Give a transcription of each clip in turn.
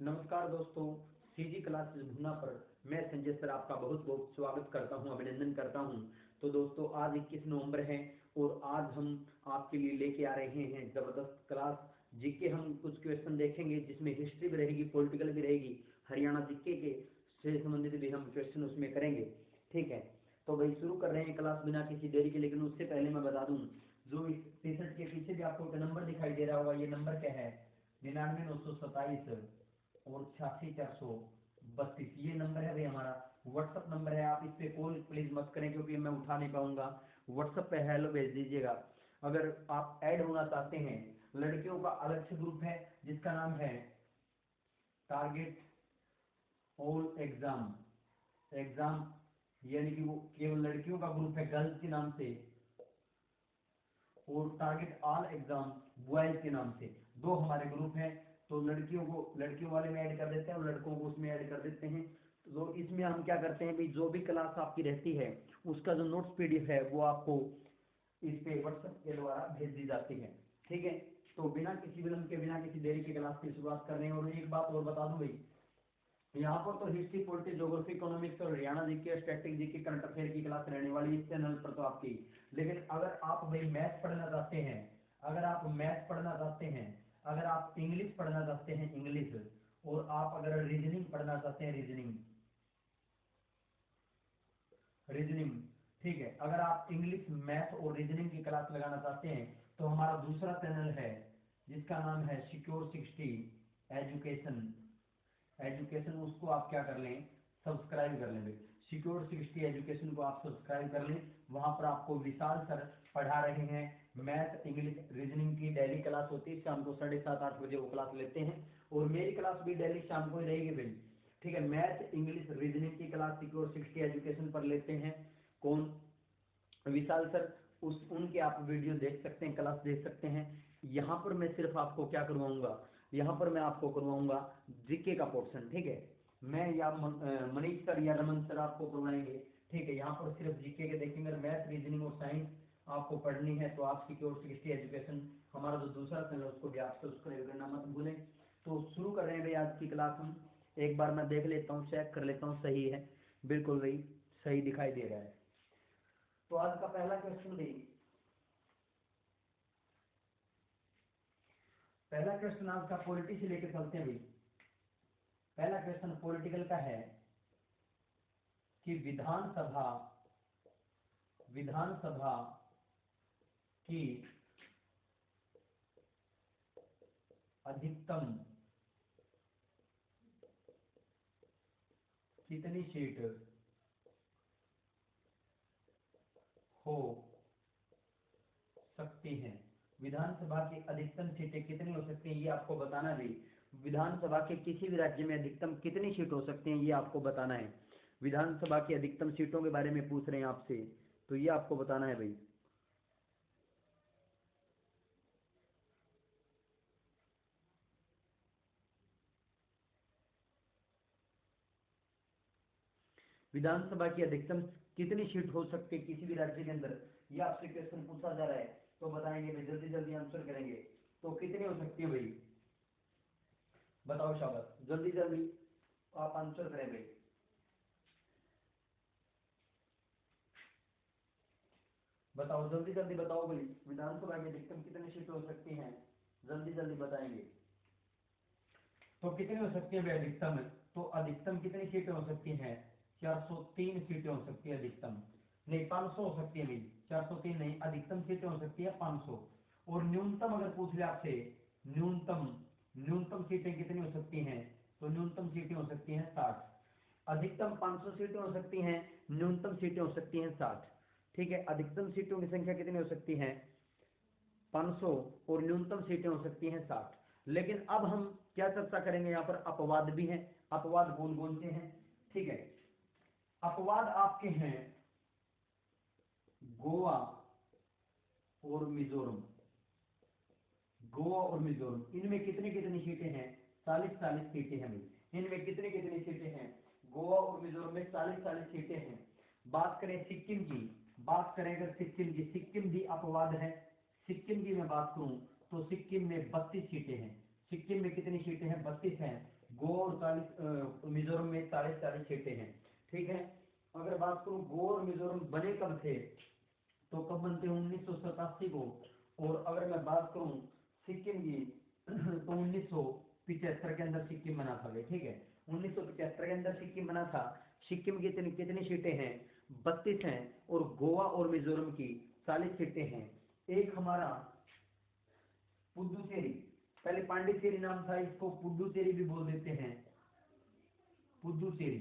नमस्कार दोस्तों, CG classes भुना पर मैं संजय सर आपका बहुत बहुत स्वागत करता हूं, अभिनंदन करता हूं। तो दोस्तों आज 21 नवंबर है और आज हम आपके लिए लेके आ रहे हैं जबरदस्त क्लास जीके। हम कुछ क्वेश्चन देखेंगे जिसमें हिस्ट्री भी रहेगी, पॉलिटिकल भी रहेगी, हरियाणा जीके के से संबंधित भी हम क्वेश्चन उसमें करेंगे। ठीक है, तो भाई शुरू कर रहे हैं क्लास बिना किसी देरी के। लेकिन उससे पहले मैं बता दूं, जो इस टी-शर्ट के पीछे भी आपको नंबर दिखाई दे रहा होगा, ये नंबर क्या है? 99,927 और 86,432, ये नंबर है भाई हमारा, व्हाट्सअप नंबर है। आप इस पे कॉल प्लीज मत करें क्योंकि मैं उठा नहीं पाऊंगा। व्हाट्सअप पे हेलो भेज दीजिएगा। अगर आप ऐड होना चाहते हैं, लड़कियों का अलग से ग्रुप है जिसका नाम है टारगेट ऑल एग्जाम एग्जाम, यानी कि वो केवल लड़कियों का ग्रुप है गर्ल्स के नाम से, और टारगेट ऑल एग्जाम बॉयज के नाम से। दो हमारे ग्रुप हैं, तो लड़कियों को लड़कियों वाले में ऐड कर देते हैं और लड़कों को उसमें ऐड कर देते हैं। तो इसमें हम क्या करते हैं भाई, जो भी क्लास आपकी रहती है उसका जो नोट्स पीडीएफ है वो आपको इस पे व्हाट्सएप के द्वारा भेज दी जाती है। ठीक है, तो बिना किसी विलंब के, बिना किसी देरी के क्लास की शुरुआत कर रहे हैं। और एक बात और बता दूं भाई, यहाँ पर तो हिस्ट्री, पॉलिटिक्स, ज्योग्राफी, इकोनॉमिक्स और Haryana GK, statistics GK, current affair की क्लास रहने वाली इस चैनल पर तो आपकी। लेकिन अगर आप भाई मैथ पढ़ना चाहते हैं, अगर आप मैथ पढ़ना चाहते हैं, अगर आप इंग्लिश पढ़ना चाहते हैं इंग्लिश, और आप अगर रीजनिंग पढ़ना चाहते हैं रीजनिंग रीजनिंग ठीक है, अगर आप इंग्लिश, मैथ और रीजनिंग की क्लास लगाना चाहते हैं तो हमारा दूसरा चैनल है जिसका नाम है सिक्योर 60 एजुकेशन एजुकेशन। उसको आप क्या कर लें, सब्सक्राइब कर लें। सिक्योर 60 एजुकेशन को आप सब्सक्राइब कर लें। वहां पर आपको विशाल सर पढ़ा रहे हैं मैथ, इंग्लिश, रीजनिंग की डेली क्लास होती है। शाम को 7:30-8 बजे वो क्लास लेते हैं और मेरी क्लास भी डेली शाम को ही रहेगी भाई। ठीक है, मैथ, इंग्लिश, रीजनिंग की क्लास सिक्योर 60 एजुकेशन पर लेते हैं। कौन? विशाल सर। उस उनके आप वीडियो देख सकते हैं, क्लास देख सकते हैं। यहाँ पर मैं सिर्फ आपको क्या करवाऊंगा, यहाँ पर मैं आपको करवाऊंगा जीके का पोर्शन। ठीक है, मैं या मनीष सर या रमन सर आपको करवाएंगे। ठीक है, यहाँ पर सिर्फ जीके के देखेंगे। मैथ, रीजनिंग और साइंस आपको पढ़नी है तो आप सिक्योर 60 एजुकेशन, हमारा जो दूसरा चैनल है उसको भी आप सब्सक्राइब करना मत भूलें। तो शुरू कर रहे हैं भाई आज की क्लास हम। एक बार मैं देख लेता हूँ, चेक कर लेता हूँ सही है, बिल्कुल भाई सही दिखाई दे रहा है। तो आज का पहला क्वेश्चन भाई, पहला क्वेश्चन आज का पॉलिटी से लेकर चलते हैं भाई। पहला क्वेश्चन पॉलिटिकल का है कि विधानसभा विधानसभा की अधिकतम कितनी सीट हो सकती हैं? विधानसभा की अधिकतम सीटें कितनी हो सकती हैं ये आपको बताना है भाई। विधानसभा के किसी भी राज्य में अधिकतम कितनी सीट हो सकती हैं ये आपको बताना है। विधानसभा की अधिकतम सीटों के बारे में पूछ रहे हैं आपसे, तो ये आपको बताना है भाई। विधानसभा की अधिकतम कितनी सीट हो सकती है किसी भी राज्य के अंदर, ये आपसे क्वेश्चन पूछा जा रहा है। तो बताएंगे भाई, जल्दी जल्दी आंसर करेंगे। तो कितनी हो सकती है भाई, बताओ शाबाश, जल्दी जल्दी आप आंसर करें भाई। बताओ जल्दी जल्दी बताओ भाई, विधानसभा की अधिकतम कितनी सीट हो सकती हैं, जल्दी जल्दी बताएंगे। तो कितनी हो सकती है भाई अधिकतम? तो अधिकतम कितनी सीटें हो सकती हैं? 403 सीटें हो सकती है अधिकतम। नहीं, 500 हो सकती है भाई, 403 नहीं, अधिकतम सीटें हो सकती है 500। और न्यूनतम अगर पूछ ले आपसे, न्यूनतम न्यूनतम सीटें कितनी हो सकती हैं? तो न्यूनतम सीटें हो सकती हैं 60। अधिकतम 500 सीटें हो सकती हैं, न्यूनतम सीटें हो सकती हैं 60। ठीक है, अधिकतम सीटों की संख्या कितनी हो सकती है? 500 और न्यूनतम सीटें हो सकती हैं 60। लेकिन अब हम क्या चर्चा करेंगे, यहाँ पर अपवाद भी हैं। अपवाद कौन कौन से हैं? ठीक है, अपवाद आपके हैं गोवा और मिजोरम। गोवा और मिजोरम, इनमें कितनी कितनी सीटें हैं? 40-40 सीटें हैं भाई। इनमें कितनी कितनी सीटें हैं? गोवा और मिजोरम में 40-40 सीटें हैं। बात करें सिक्किम की, बात करें अगर सिक्किम की, सिक्किम भी अपवाद है। सिक्किम की मैं बात करूं तो सिक्किम में 32 सीटें हैं। सिक्किम में कितनी सीटें हैं? 32 हैं। गो और 40 मिजोरम में 40 सीटें हैं, ठीक है। अगर बात करूं गो और मिजोरम बने कब थे, तो कब बनते हैं 1987 को। और अगर मैं बात करूं सिक्किम की तो 1975 के अंदर सिक्किम बना था भाई, ठीक है। 1975 के अंदर सिक्किम बना था। सिक्किम की कितनी कितनी सीटें हैं, 32 हैं। और गोवा और मिजोरम की 40 सीटें हैं। एक हमारा पुदुचेरी, पहले पांडिचेरी नाम था, इसको पुदुचेरी भी बोल देते हैं। पुदुचेरी,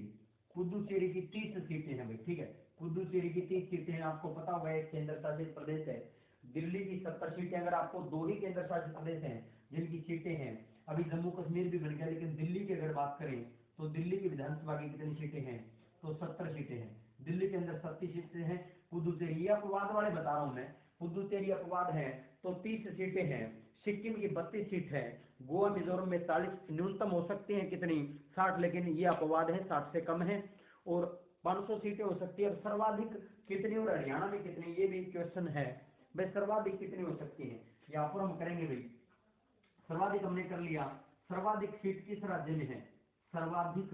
पुदुचेरी की 30 सीटें हैं भाई, ठीक है। पुदुचेरी की 30 सीटें हैं। आपको पता होगा एक केंद्र शासित प्रदेश है। दिल्ली की 70 सीटें। अगर आपको 2 ही केंद्र शासित प्रदेश हैं जिनकी सीटें हैं, अभी जम्मू कश्मीर भी बन गया, लेकिन दिल्ली की अगर बात करें तो दिल्ली की विधानसभा की कितनी सीटें हैं, तो 70 सीटें हैं। दिल्ली के अंदर 37 सीटें हैं। पुदुचेरी, ये अपवाद वाले बता रहा हूं मैं, पुदुचेरी अपवाद है तो 30 सीटें हैं। सिक्किम की 32 सीट है। गोवा मिजोरम में 40 न्यूनतम हो सकती हैं कितनी, 60, लेकिन ये अपवाद है, 60 से कम है। और 500 सीटें हो सकती है। और सर्वाधिक कितनी, और हरियाणा में कितनी, ये भी क्वेश्चन है भाई। सर्वाधिक कितनी हो सकती है, यहाँ पर हम करेंगे भाई। सर्वाधिक हमने कर लिया। सर्वाधिक सीट किस राज्य में है, सर्वाधिक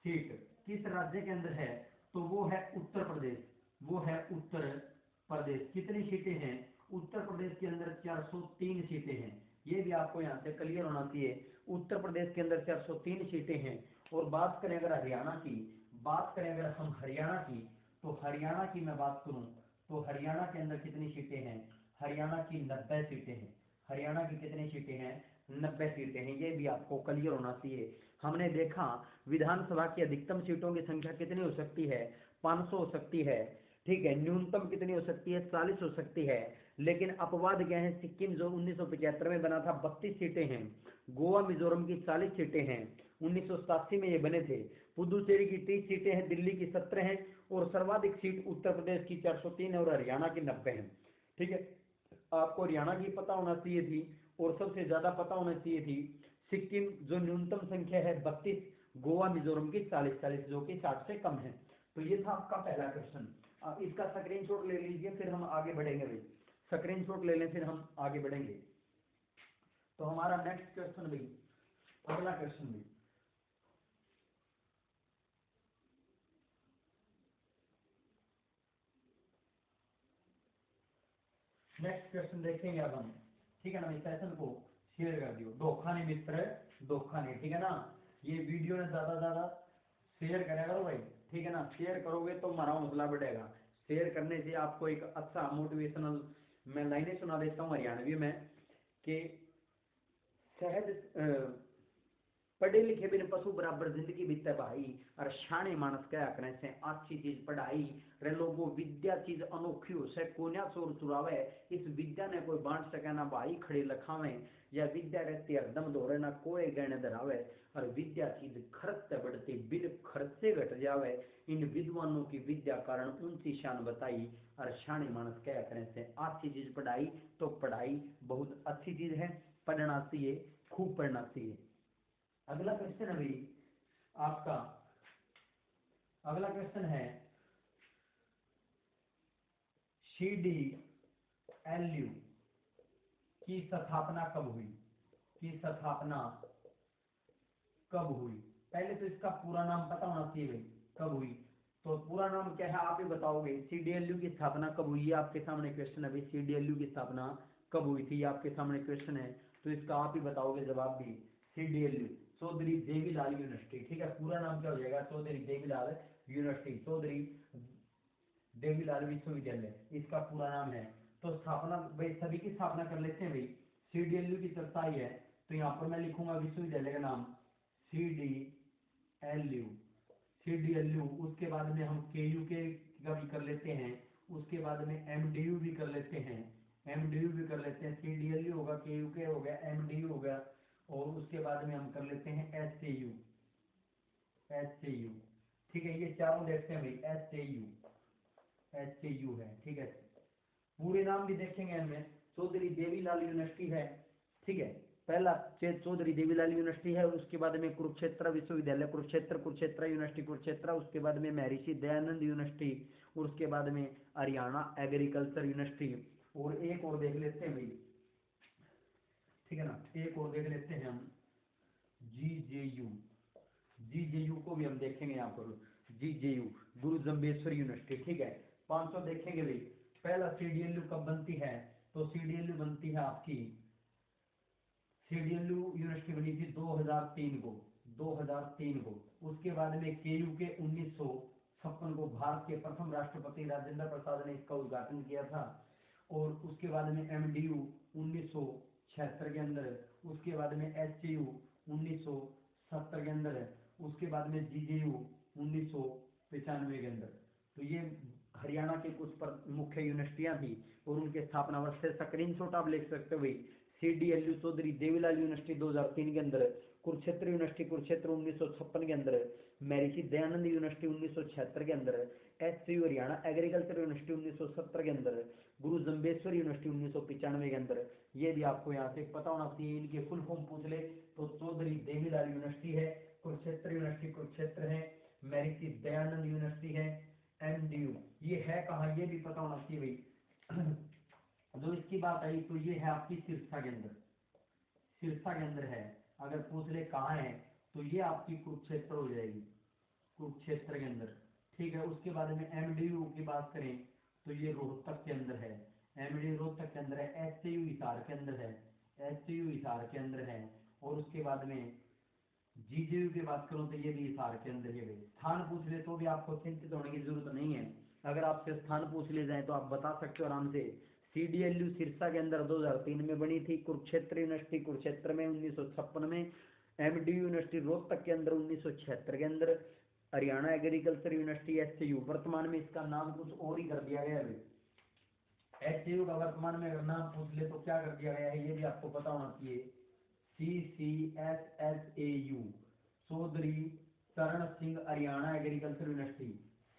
सीट किस राज्य के अंदर है, तो वो है उत्तर प्रदेश। वो है उत्तर प्रदेश। कितनी सीटें हैं, उत्तर प्रदेश के अंदर 403 सीटें हैं। ये भी आपको यहाँ से क्लियर होना चाहिए। उत्तर प्रदेश के अंदर 403 सीटें हैं। और बात करें अगर हरियाणा की, बात करें अगर हम हरियाणा की, तो हरियाणा की मैं बात करूं तो हरियाणा के अंदर कितनी सीटें हैं, हरियाणा की 90 सीटें हैं। हरियाणा की कितनी सीटें हैं, 90 सीटें हैं। ये भी आपको क्लियर होना चाहिए। हमने देखा विधानसभा की अधिकतम सीटों की संख्या कितनी हो सकती है, 500 हो सकती है, ठीक है। न्यूनतम कितनी हो सकती है, 40 हो सकती है। लेकिन अपवाद क्या है, सिक्किम जो 1975 में बना था 32 सीटें हैं। गोवा मिजोरम की 40 सीटें हैं, 1987 में ये बने थे। पुदुचेरी की 30 सीटें हैं, दिल्ली की 17 हैं। और सर्वाधिक सीट उत्तर प्रदेश की 403 है और हरियाणा की 90 है, ठीक है। आपको हरियाणा की पता होना चाहिए थी। और सबसे ज्यादा पता होना चाहिए थी सिक्किम जो न्यूनतम संख्या है 32, गोवा मिजोरम की 40 जो कि 60 से कम है। तो ये था आपका पहला क्वेश्चन। इसका स्क्रीनशॉट ले लीजिए, फिर हम आगे बढ़ेंगे भाई। स्क्रीनशॉट ले लें, फिर हम आगे बढ़ेंगे। तो हमारा नेक्स्ट क्वेश्चन भाई, अगला क्वेश्चन भाई, नेक्स्ट क्वेश्चन देखेंगे अब हम, ठीक है ना। इस सेशन को शेयर कर दियो, धोखा नहीं मित्र, धोखा नहीं, ठीक है ना। ये वीडियो ने ज्यादा ज्यादा शेयर करें करो भाई, ठीक है ना। शेयर करोगे तो हमारा हौसला बढ़ेगा। शेयर करने से आपको एक अच्छा मोटिवेशनल, मैं लाइनें सुना देता हूँ हरियाणवी में कि सहज पढ़े लिखे बिन पशु बराबर जिंदगी बीते भाई, और शाणे मानस क्या करें से अच्छी चीज पढ़ाई। रे लोगों विद्या चीज अनोखी हो से कोन्या चोर चुरावे, इस विद्या ने कोई बांट सके ना भाई खड़े लखावे, या विद्या रहती हरदम दौड़े ना कोई गहने धरावे, और विद्या चीज खर्च बढ़ती बिन खर्चे घट जावे, इन विद्वानों की विद्या कारण ऊंची शान बताई, और शाणे मानस क्या करें से अच्छी चीज पढ़ाई। तो पढ़ाई बहुत अच्छी चीज है, पढ़ना चाहिए, खूब पढ़ना चाहिए। अगला क्वेश्चन है भाई आपका, अगला क्वेश्चन है CDLU की स्थापना कब हुई, की स्थापना कब हुई। पहले तो इसका पूरा नाम पता होना चाहिए भाई, कब हुई। तो पूरा नाम क्या है आप ही बताओगे। CDLU की स्थापना कब हुई, ये आपके सामने क्वेश्चन है भाई। CDLU की स्थापना कब हुई थी, ये आपके सामने क्वेश्चन है। तो इसका आप ही बताओगे जवाब भी। CDLU चौधरी देवीलाल यूनिवर्सिटी, ठीक है। पूरा नाम क्या हो जाएगा, चौधरी देवीलाल यूनिवर्सिटी, चौधरी देवीलाल विश्वविद्यालय इसका पूरा नाम है। तो स्थापना भाई सभी की स्थापना कर लेते हैं भाई। CDLU की चर्चा ही है, तो यहाँ पर मैं लिखूंगा विश्वविद्यालय का नाम CDLU, CDLU। उसके बाद में हम KUK का भी कर लेते हैं, उसके बाद में MDU भी कर लेते हैं, MDU भी कर लेते हैं। CDLU होगा, KUK हो गया, MDU हो गया, और उसके बाद में हम कर लेते हैं SAU, SAU, ठीक है। ये चारों देखते हैं भाई, SAU है, ठीक है। पूरे नाम भी देखेंगे हमें, चौधरी देवीलाल यूनिवर्सिटी है, ठीक है। पहला चौधरी देवीलाल यूनिवर्सिटी है, उसके बाद में कुरुक्षेत्र विश्वविद्यालय कुरुक्षेत्र, कुरुक्षेत्र यूनिवर्सिटी कुरुक्षेत्र, उसके बाद में महर्षि दयानंद यूनिवर्सिटी, और उसके बाद में हरियाणा एग्रीकल्चर यूनिवर्सिटी। और एक और देख लेते हैं भाई, ठीक है ना। एक और देख लेते हैं हम, GJU, GJU को भी हम देखेंगे यहाँ पर, GJU गुरु जम्बेश्वर यूनिवर्सिटी, ठीक है। 500 देखेंगे भाई। पहला CDLU कब बनती है, तो CDLU बनती है आपकी, CDLU यूनिवर्सिटी बनी थी 2003 को, 2003 को। उसके बाद में KU के 1956 को भारत के प्रथम राष्ट्रपति राजेंद्र प्रसाद ने इसका उद्घाटन किया था। और उसके बाद में MDU 1976 के अंदर, उसके बाद में HCU 1970 के अंदर, उसके बाद में GJU 1995 के अंदर। तो ये हरियाणा के कुछ मुख्य यूनिवर्सिटियां थी और उनके स्थापना वर्ष से स्क्रीनशॉट आप लिख सकते हो भाई। CDLU चौधरी देवीलाल यूनिवर्सिटी 2003 के अंदर, कुरुक्षेत्र यूनिवर्सिटी कुरुक्षेत्र 1956 के अंदर, महर्षि दयानंद यूनिवर्सिटी 1976 के अंदर, HCU हरियाणा एग्रीकल्चर यूनिवर्सिटी 1970 के अंदर, गुरु जम्बेश्वर यूनिवर्सिटी 1995 के अंदर। ये भी आपको यहाँ से पता होना चाहिए। इनके फुल फॉर्म पूछ ले तो चौधरी देवीलाल यूनिवर्सिटी है, कुरुक्षेत्र यूनिवर्सिटी कुरुक्षेत्र है, महर्षि दयानंद यूनिवर्सिटी है, MDU ये है कहाँ, ये भी पता होना चाहिए भाई। जो इसकी बात आई तो ये है आपकी सिरसा के अंदर, सिरसा के अंदर है। अगर पूछ ले कहाँ है तो ये आपकी कुरुक्षेत्र हो जाएगी, कुरुक्षेत्र के अंदर, ठीक है। उसके बाद में MDU की बात करें तो ये रोहतक के अंदर है, MDU रोहतक के अंदर है। HCU हिसार के अंदर है, HCU हिसार के अंदर है। और उसके बाद में GJU की बात करूं तो ये भी हिसार के अंदर ही है। स्थान पूछ ले तो भी आपको चिंतित होने की जरूरत नहीं है। अगर आपसे स्थान पूछ ले जाए तो आप बता सकते हो आराम से। CDLU सिरसा के अंदर 2003 में बनी थी, कुरुक्षेत्र यूनिवर्सिटी कुरुक्षेत्र में 1956 में, MDU यूनिवर्सिटी रोहतक के अंदर 1976 के अंदर, हरियाणा एग्रीकल्चर यूनिवर्सिटी HCU वर्तमान में इसका नाम कुछ और ही कर दिया गया है। HCU का वर्तमान में अगर नाम पूछ ले तो क्या कर दिया गया है ये भी आपको पता होना चाहिए। CCSSAU चौधरी चरण Singh Haryana agriculture university,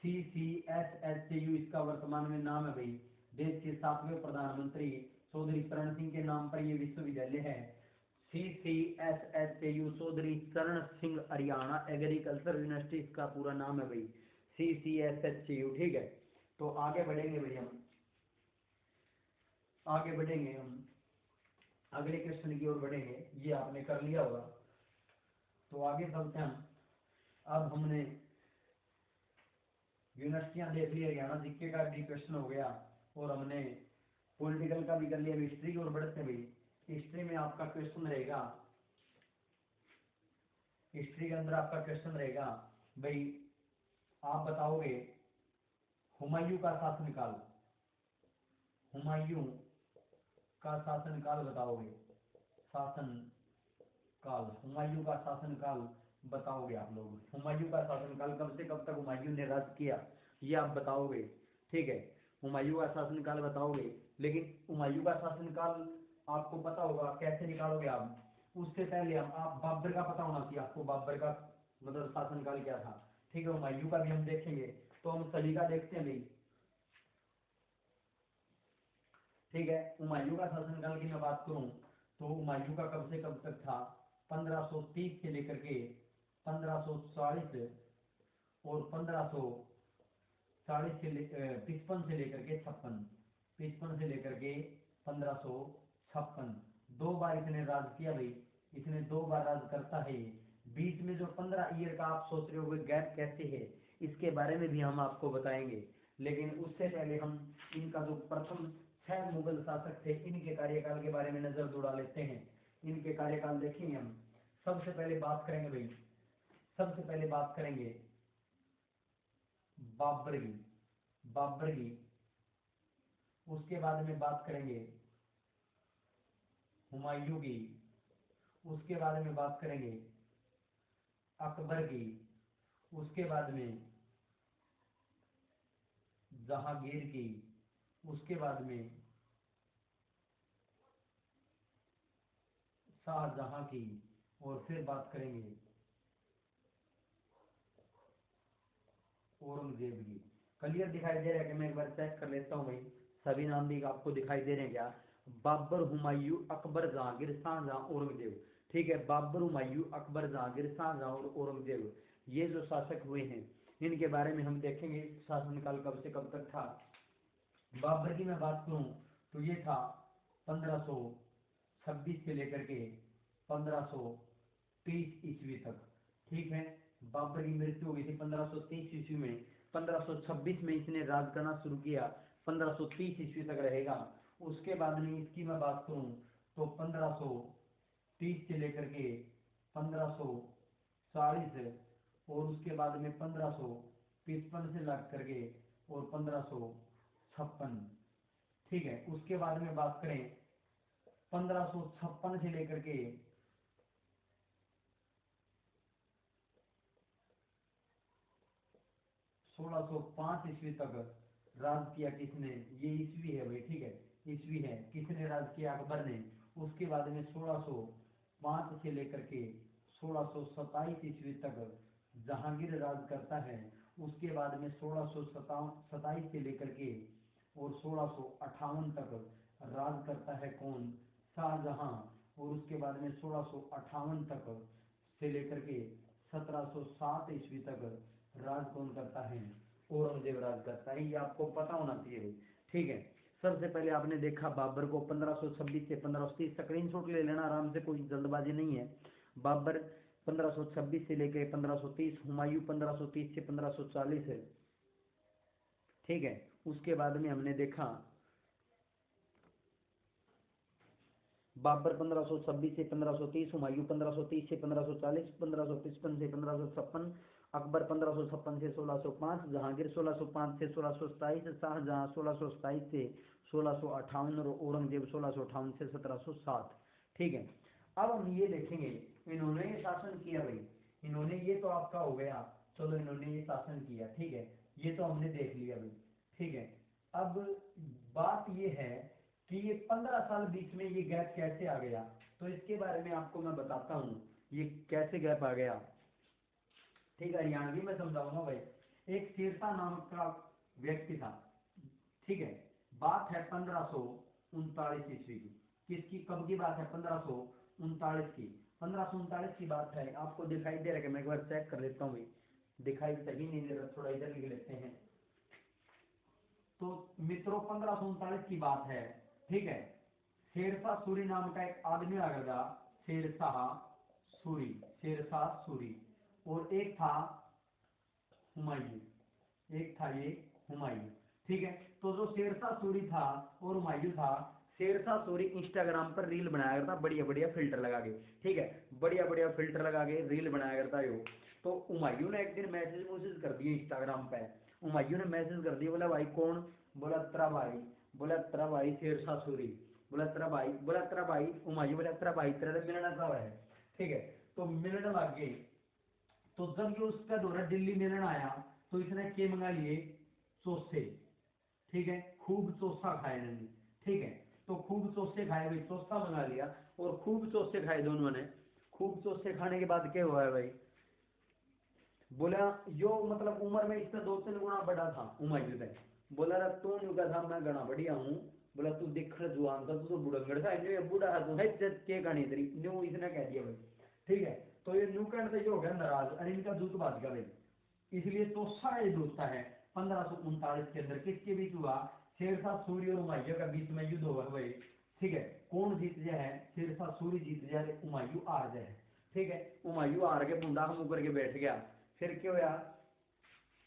CCSSAU इसका वर्तमान में नाम है भाई। देश के 7वें प्रधानमंत्री चौधरी चरण सिंह के नाम पर यह विश्वविद्यालय है। CCSSAU चौधरी चरण सिंह हरियाणा एग्रीकल्चर यूनिवर्सिटी इसका पूरा नाम है भाई, CCSSAU, ठीक है। तो आगे बढ़ेंगे भाई, हम आगे बढ़ेंगे, हम अगले क्वेश्चन की ओर बढ़ेंगे। ये आपने कर लिया होगा तो आगे चलते हैं हम। अब हमने यूनिवर्सिटियां देख ली, हरियाणा जीके का भी क्वेश्चन हो गया और हमने पॉलिटिकल का भी कर लिया। हिस्ट्री की ओर बढ़ते हैं भाई। हिस्ट्री में आपका क्वेश्चन रहेगा, हिस्ट्री के अंदर आपका क्वेश्चन रहेगा भाई, आप बताओगे हुमायूं का शासनकाल, हुमायूं का शासनकाल बताओगे, शासन काल, हुमायूं का शासनकाल बताओगे आप लोग। हुमायूं का शासनकाल कब से कब तक हुमायूं ने राज किया ये आप बताओगे, ठीक है। हुमायूं का शासनकाल बताओगे। लेकिन हुमायूं का शासनकाल आपको पता होगा, कैसे निकालोगे आप? उससे पहले आप बाबर का पता होना चाहिए आपको, बाबर का मतलब शासनकाल क्या था, ठीक है। हुमायूं का भी हम देखेंगे तो हम सभी का देखते हैं भाई, ठीक है। हुमायूं का शासनकाल की मैं बात करूं तो हुमायूं का कब से कब तक था, 1530 से लेकर के 1540 और 1540 से 55 से लेकर के 56, 55 से लेकर के 1556, 2 बार इसने राज किया भाई, इसने 2 बार राज करता है। बीच में जो 15 ईयर का आप सोच रहे हो गैप कैसे है, इसके बारे में भी हम आपको बताएंगे। लेकिन उससे पहले हम इनका जो प्रथम 6 मुगल शासक थे इनके कार्यकाल के बारे में नजर दौड़ा लेते हैं। इनके कार्यकाल देखेंगे हम। सबसे पहले बात करेंगे भाई, सबसे पहले बात करेंगे बाबर की, बाबर की। उसके बाद में बात करेंगे हुमायूं की। उसके बाद में बात करेंगे अकबर की। उसके बाद में जहांगीर की। उसके बाद में शाहजहां की। और फिर बात करेंगे औरंगजेब की। क्लियर दिखाई दे रहा है कि मैं एक बार चेक कर लेता हूँ भाई, सभी नाम भी आपको दिखाई दे रहे हैं क्या? बाबर, हुमायूं, अकबर, जहांगीर, शाहजहां, औरंगजेब, ठीक है। बाबर, हुमायूं, अकबर, जहांगीर, शाहजहां और औरंगजेब, ये जो शासक हुए हैं इनके बारे में हम देखेंगे शासनकाल कब से कब तक था। बाबर की मैं बात करूं तो ये था 1526 से लेकर के 1500 ईस्वी तक। ठीक है, बाबर की मृत्यु हो गई थी 1523 ईस्वी में। 1526 में इसने राज करना शुरू किया, 1530 ईस्वी तक रहेगा। उसके बाद में इसकी मैं बात करूं तो 1530 से लेकर के 1540, और उसके बाद में 1555 से लग करके और 1556। ठीक है, उसके बाद में बात करें 1556 से लेकर के 1605 ईस्वी तक राज किया किसने, ये ईस्वी है भाई, ठीक है, ईस्वी है, किसने राज किया, अकबर ने। उसके बाद में 1605 से लेकर के 1627 ईस्वी तक जहांगीर राज करता है। उसके बाद में 1627 से लेकर के और 1658 तक राज करता है कौन, शाहजहां। और उसके बाद में 1658 तक से लेकर के 1707 ईस्वी तक राज कौन करता है, औरंगजेब राज करता है। ये आपको पता होना चाहिए, ठीक है। सबसे पहले आपने देखा बाबर को 1526 से 1530, स्क्रीनशॉट ले लेना आराम से, कोई जल्दबाजी नहीं है। बाबर 1526 से लेकर 1530, हुमायूं 1530 से 1540 है, ठीक है। उसके बाद में हमने देखा बाबर 1526 से 1530, हुमायूं 1530 से 1540, 1555 से 1556, अकबर 1556 से 1605, जहांगीर 1605 से 1627, शाहजहां 1627 से 1658 और औरंगजेब 1658 से 1707। ठीक है, अब हम ये देखेंगे इन्होंने ये शासन किया भाई, इन्होंने ये तो आपका हो गया, चलो इन्होंने ये शासन किया, ठीक है, ये तो हमने देख लिया भाई, ठीक है। अब बात ये है कि ये 15 साल बीच में ये गैप कैसे आ गया, तो इसके बारे में आपको मैं बताता हूँ ये कैसे गैप आ गया। ठीक है, हरियाणवी में समझाऊंगा भाई। एक शेरशाह नाम का व्यक्ति था, ठीक है, बात है 1539 ईस्वी की। किसकी, कब की बात है, 1539 की। 1539 की बात है, आपको दिखाई दे रहा है कि मैं एक बार चेक कर लेता हूँ भाई, दिखाई सही नहीं दे रहा, थोड़ा इधर लिख लेते हैं। तो मित्रों 1539 की बात है, ठीक है। शेरशाह सूरी नाम का एक आदमी आ गया, शेरशाह सूरी, शेरशाह सूरी, और एक था हुमायूं, एक था ये हुमायूं, ठीक है। तो जो शेरशाह सूरी था और हुमायूं था, शेरशाह सूरी इंस्टाग्राम पर रील बनाया करता बढ़िया बढ़िया फिल्टर लगा के, ठीक है, बढ़िया बढ़िया फिल्टर लगा के रील बनाया करता है। तो हुमायूं ने एक दिन मैसेज कर दिया इंस्टाग्राम पे, हुमायूं ने मैसेज कर दिया, बोला भाई कौन, बोला तेरा भाई, बोला तेरा भाई शेरशाह सूरी, बोला तेरा भाई, बोला तेरा भाई हुमायूं, बोला तेरा भाई तेरा मिलना कब है, ठीक है। तो मिलने लग गए। तो जब ये उसका दौरा दिल्ली मिलन आया तो इसने के मंगा लिए, चोसे, ठीक है, खूब चोसा खाए इन्होंने, ठीक है। तो खूब चोसे खाए भाई, चोसा मंगा लिया और खूब चोसे खाए दोनों ने। खूब चोसे खाने के बाद क्या हुआ है भाई, बोला यो मतलब उम्र में इससे 2-3 गुना बड़ा था हुमायूं से। बोला रे तू न्यू का था, मैं घना बढ़िया हूँ। बोला तू दिख जुआन था, तू तो बुढ़ंगड़ था, न्यू बूढ़ा है तू, है के कहानी तेरी, न्यू इसने कह दिया भाई, ठीक है। तो ये न्यू कहने से ये हो गया नाराज, और इनका दूत बाज गया भाई। इसलिए तो सारा ये दोस्ता है 1539 के अंदर किसके बीच हुआ, शेरशाह सूरी और हुमायूं का बीच में युद्ध हुआ भाई, ठीक है। कौन जीत जाए है, शेरशाह सूरी जीत जाए, हुमायूं हार जाए, ठीक है। हुमायूं हार के बुंडा मुकर के बैठ गया। फिर क्या हुआ,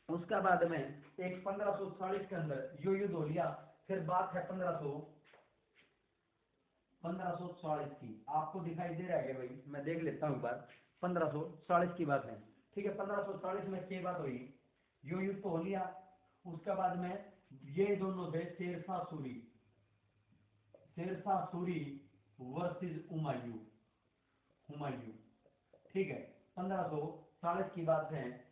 उसका बाद में एक 1540 के अंदर यो युद्ध हो लिया। फिर बात है 1540 की, आपको दिखाई दे रहा है भाई, मैं देख लेता हूँ एक बार। 1540 की बात है, ठीक है। 1540 में क्या बात हुई, यो युद्ध तो हो लिया। उसके बाद में ये दोनों थे शेरशाह सूरी, शेरशाह सूरी वर्सेस हुमायूं, हुमायूं, ठीक है। 1540 की बात है।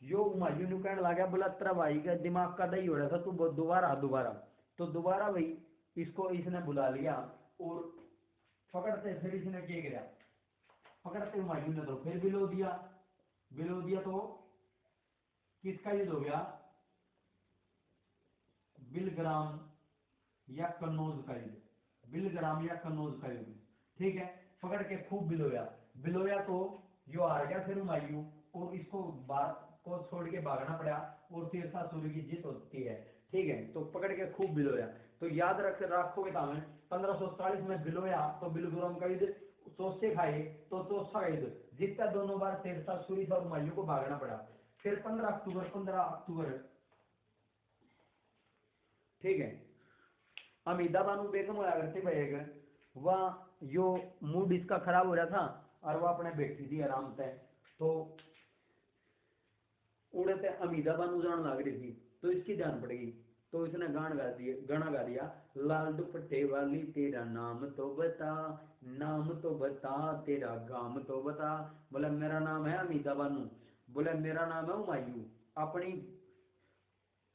यो हुमायूं ने कहने लगा, बोला तेरा भाई का दिमाग का दही हो रहा था, तू दोबारा दोबारा। तो दोबारा भाई इसको इसने बुला लिया और पकड़ते फिर इसने क्या किया, पकड़ते हुमायूं ने तो फिर बिलो दिया, बिलो दिया। तो किसका युद्ध हो गया, बिलग्राम या कन्नौज का युद्ध, बिलग्राम या कन्नौज का युद्ध, ठीक है। पकड़ के खूब बिलोया, बिलोया तो यो हार गया फिर हुमायूं, और इसको बार को छोड़ के भागना पड़ा, और शेरशाह सूरी की जीत होती है, ठीक है। तो पकड़ के खूब बिलोया। तो याद रखोगे तो हमें 1540 में बिलोया तो बिलग्राम का युद्ध, चौसे खाए तो चौसा युद्ध जीता, दोनों बार शेरशाह सूरी और हुमायूं को भागना पड़ा। फिर 15 अक्टूबर ठीक है, हमीदा बानू बेगम होया करती भाई, वह यो मूड इसका खराब हो रहा था और वह अपने बैठी थी आराम से, तो उड़ते हमीदा बानू जान लग रही थी, तो इसकी ध्यान पड़ गई, तो इसने गाना गा दिया, लाल दुपट्टे वाली तेरा नाम तो बता, नाम तो बता, तेरा गाम तो बता। बोले मेरा नाम है हमीदा बानू, बोले मेरा नाम है हुमायूं, अपनी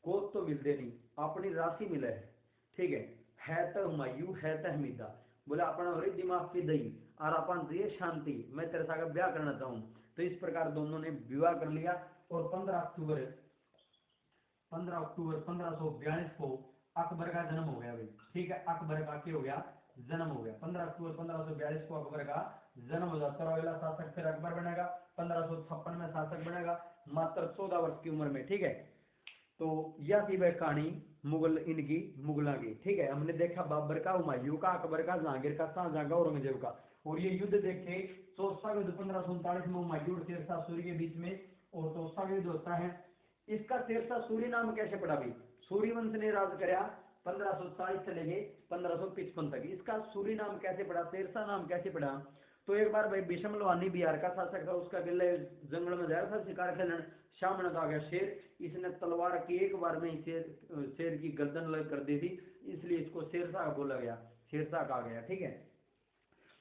गोद तो मिलते नहीं, अपनी राशि मिले है, ठीक है तो हुमायूं है तो हमीदा। बोले अपना और दिमाग की दही और अपन ये शांति, मैं तेरे साथ ब्याह करना चाहूँ। तो इस प्रकार दोनों ने विवाह कर लिया और 15 अक्टूबर 1542 को अकबर का जन्म हो गया भाई, ठीक है, अकबर का क्या हो गया, जन्म हो गया। 15 अक्टूबर 1542 को अकबर का जन्म हो जाता है, अगला शासक फिर अकबर बनेगा, 1556 में शासक बनेगा, मात्र 14 वर्ष की उम्र में, ठीक है। तो यह थी वह कहानी मुगल इनकी मुगलों की, ठीक है। हमने देखा बाबर का, हुमायूं का, अकबर का, जहांगीर का, शाहजहां का, औरंगजेब का, और ये युद्ध देखे चौसा युद्ध 1539 में हुमायूं और शेरशाह सूरी के बीच में, और चौसा युद्ध होता है। इसका शेरशाह सूरी नाम कैसे पड़ा भाई, सूर्यवंश ने राज कराया 1540 से लेके 1555 तक, इसका सूरी नाम कैसे पड़ा, शेरशाह नाम कैसे पड़ा। तो एक बार भाई भीषम लोहानी बिहार का शासक था, उसका गिले जंगल में जाया था शिकार खेलने, सामने आ गया शेर, इसने तलवार की एक बार में शेर की गर्दन लग कर दी थी, इसलिए इसको शेरशाह बोला गया, शेरशाह कहा गया, ठीक है।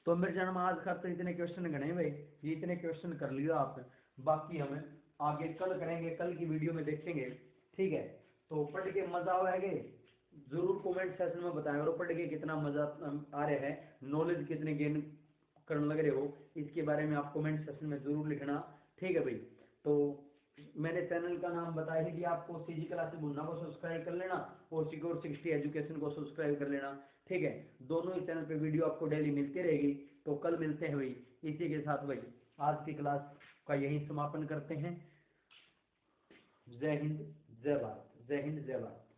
तो मेरे जन्म आज का तो इतने क्वेश्चन गणे भाई, ये इतने क्वेश्चन कर लियो आप, बाकी हम आगे कल करेंगे, कल की वीडियो में देखेंगे, ठीक है। तो पढ़ के मजा आएगा जरूर कमेंट सेक्शन में बताएं, और पढ़ के कितना मजा आ रहा है, नॉलेज कितने गेन करने लग रहे हो, इसके बारे में आप कमेंट सेक्शन में जरूर लिखना, ठीक है भाई। तो मैंने चैनल का नाम बताया ही कि आपको सीजी क्लासेस भुन्ना को सब्सक्राइब कर लेना और सिक्योर 60 एजुकेशन को सब्सक्राइब कर लेना, ठीक है। दोनों ही चैनल पे वीडियो आपको डेली मिलती रहेगी। तो कल मिलते हैं भाई, इसी के साथ भाई आज की क्लास का यही समापन करते हैं। जय हिंद जय भारत, जय हिंद जय भारत।